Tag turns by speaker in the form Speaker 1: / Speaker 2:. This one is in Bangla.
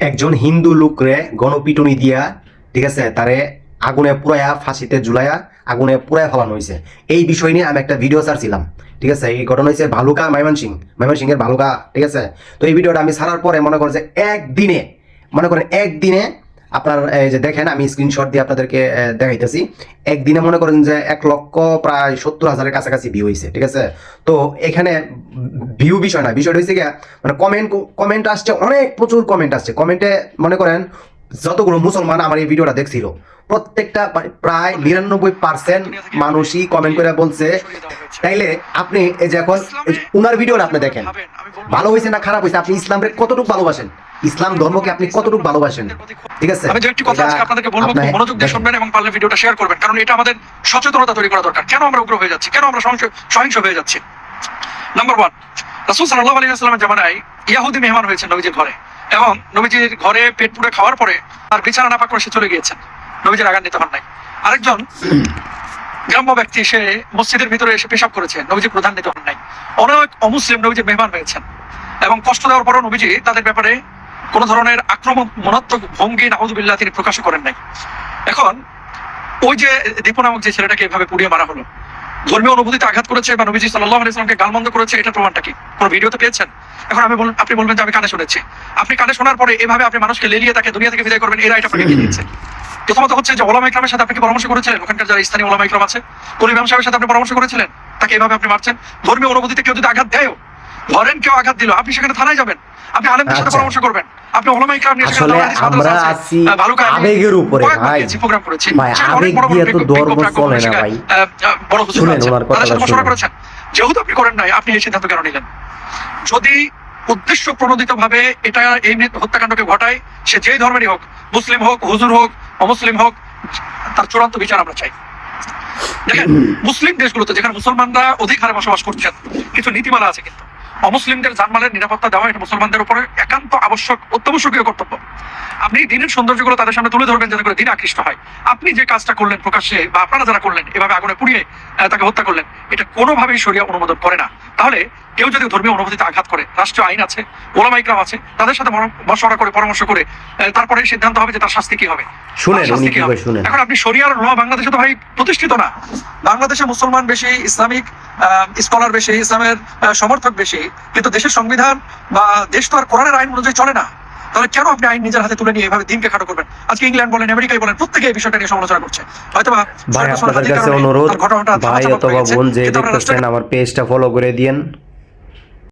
Speaker 1: একজন হিন্দু লোকরে গণপিটুনি দিয়া, ঠিক আছে, তারে আগুনে পুরায়া, ফাঁসিতে ঝুলাইয়া আগুনে পুরায়া ফেলানো হয়েছে। এই বিষয় নিয়ে আমি একটা ভিডিও ছাড়ছিলাম, ঠিক আছে। এই ঘটনা হয়েছে ভালুকা ময়মনসিংহের ভালুকা, ঠিক আছে। তো এই ভিডিওটা আমি ছাড়ার পরে মনে করেন যে একদিনে আপনার এই যে দেখেন, আমি স্ক্রিনশট দিয়ে আপনাদেরকে দেখাইতেছি। একদিনে মনে করেন যে 1,70,000-এর কাছাকাছি ভিউ হয়েছে, ঠিক আছে। তো এখানে ভিউ বিষয় না, বিষয়টা হয়েছে গিয়া মানে কমেন্ট আসছে, অনেক প্রচুর কমেন্ট আসছে। কমেন্টে মনে করেন যতগুলো মুসলমান আমার এই ভিডিওটা দেখছিল, প্রত্যেকটা প্রায় 99% মানুষই কমেন্ট করে বলছে। তাইলে আপনি এই যে এখন উনার ভিডিওটা আপনি দেখেন, ভালো হয়েছে না খারাপ হয়েছে, আপনি ইসলামকে কতটুকু ভালোবাসেন, ইসলাম ধর্মকে আপনি কতটুকু ভালোবাসেন, ঠিক আছে।
Speaker 2: আমি যে একটি কথা আজকে আপনাদেরকে বলবো, মনোযোগ দিয়ে শুনবেন এবং পারলে ভিডিওটা শেয়ার করবেন, কারণ এটা আমাদের সচেতনতা তৈরি করা দরকার। কেন আমরা উগ্র হয়ে যাচ্ছি, কেন আমরা সহিংস হয়ে যাচ্ছি? নাম্বার 1, রাসূল সাল্লাল্লাহু আলাইহি ওয়াসাল্লামের জামানায় ইয়াহুদি মেহমান হয়েছেন নবীজির ঘরে, এবং নবীজির ঘরে পেট পুরে খাওয়ার পরে তার বিছানা নাপাক করে সে চলে গিয়েছেন, নবীজির আগান্বিত হন নাই। আরেকজন গ্রাম্য ব্যক্তি সে মসজিদের ভিতরে এসে পেশাব করেছে, নবীজি প্রধান্বিত হন নাই। অনেক অমুসলিম নবীজির মেহমান হয়েছেন, এবং কষ্ট দেওয়ার পরও নবীজি তাদের ব্যাপারে কোন ধরনের আক্রমণাত্মক ভঙ্গি নাউযুবিল্লাহ তিনি প্রকাশ করেন নাই। এখন ওই যে দীপু নামক যে ছেলেটাকে এভাবে পুড়িয়ে মারা হলো, ধর্মীয় অনুভূতিতে আঘাত করেছে বা নবীজি সাল্লাল্লাহু আলাইহি ওয়াসাল্লামকে গালমন্দ করেছে, এটা প্রমাণটা কি? কোন ভিডিওতে পেয়েছেন? এখন আপনি বলবেন যে আমি কানে শুনেছি। আপনি কানে শোনার পরে এভাবে আপনি মানুষকে লেলিয়ে তাকে দুনিয়া থেকে বিদায় করবেন, এরা এটা আপনাকে দিয়েছে। প্রথমত হচ্ছে যে ওলামা ইকরামের সাথে আপনি কি পরামর্শ করেছিলেন? ওখানকার যারা স্থানীয় ওলামা ইকরাম আছে, কোন ইমাম সাহেবের সাথে আপনি পরামর্শ করেছিলেন? তাকে এভাবে আপনি মারছেন। ধর্মীয় অনুভূতিতে কেউ যদি আঘাত দেয়, ধরেন কেউ আঘাত দিল, আপনি সেখানে থানায় যাবেন, আপনি আলেমদের সাথে পরামর্শ করবেন, আপনি ওলামা ইকরাম নিয়ে
Speaker 1: আসলে আমরা আছি আবেগের উপরে ভাই,
Speaker 2: প্রোগ্রাম করেছি
Speaker 1: ভাই আবেগ দিয়ে তো ধর্ম চলে না ভাই।
Speaker 2: বড় হুজুর
Speaker 1: শুনেন ওনার কথাটা
Speaker 2: মশওয়ারা করেছেন, যেহেতু আপনি করেন নাই, আপনি এই সিদ্ধান্ত কেন নিলেন? যদি উদ্দেশ্য প্রণোদিত ভাবে এটা এই হত্যাকাণ্ডকে ঘটায়, সে যেই ধর্মেরই হোক, মুসলিম হোক, হুজুর হোক, অমুসলিম হোক, তার চূড়ান্ত বিচার আমরা চাই। দেখেন, মুসলিম দেশগুলোতে যেখানে মুসলমানরা অধিক হারে বসবাস করছেন, কিছু নীতিমালা আছে, কিন্তু অমুসলিমদের জানমালের নিরাপত্তা দেওয়া এটা মুসলমানদের উপরে একান্ত আবশ্যক, অত্যাবশ্যকীয় কর্তব্য। আপনি দিনের সৌন্দর্যগুলো তাদের সামনে তুলে ধরবেন, যাতে করে দিন আকৃষ্ট হয়। আপনি যে কাজটা করলেন প্রকাশ্যে, বা আপনারা যারা করলেন এভাবে আগুনে পুড়িয়ে তাকে হত্যা করলেন, এটা কোনোভাবেই শরিয়া অনুমোদন করে না। তাহলে কেউ যদি ধর্মীয় অনুভূতিতে আঘাত করে, রাষ্ট্রীয় আইন আছে, ওলামা ইকরাম আছে, তাদের সাথে মশওয়ারা করে, পরামর্শ করে তারপরে সিদ্ধান্ত হবে যে তার শাস্তি কি হবে। এখন আপনি শরিয়ার ল বাংলাদেশে তো ভাই প্রতিষ্ঠিত না। বাংলাদেশে মুসলমান বেশি, ইসলামিক স্কলার বেশি, ইসলামের সমর্থক বেশি, কিন্তু দেশের সংবিধান বা দেশ তো আর কোরআনের আইন অনুযায়ী চলে না। তাহলে কেন আপনি আইন নিজের হাতে তুলে নিয়ে এভাবে দিনকে খাটো করবেন? আজকে ইংল্যান্ড বলেন, আমেরিকায় বলেন, প্রত্যেকে এই বিষয়টা নিয়ে সমালোচনা করছে। হয়তোবা
Speaker 1: ভাই আপনাদের কাছে অনুরোধ, ভাই অথবা বোন যে দেখতেছেন আমার পেজটা ফলো করে দিয়েন।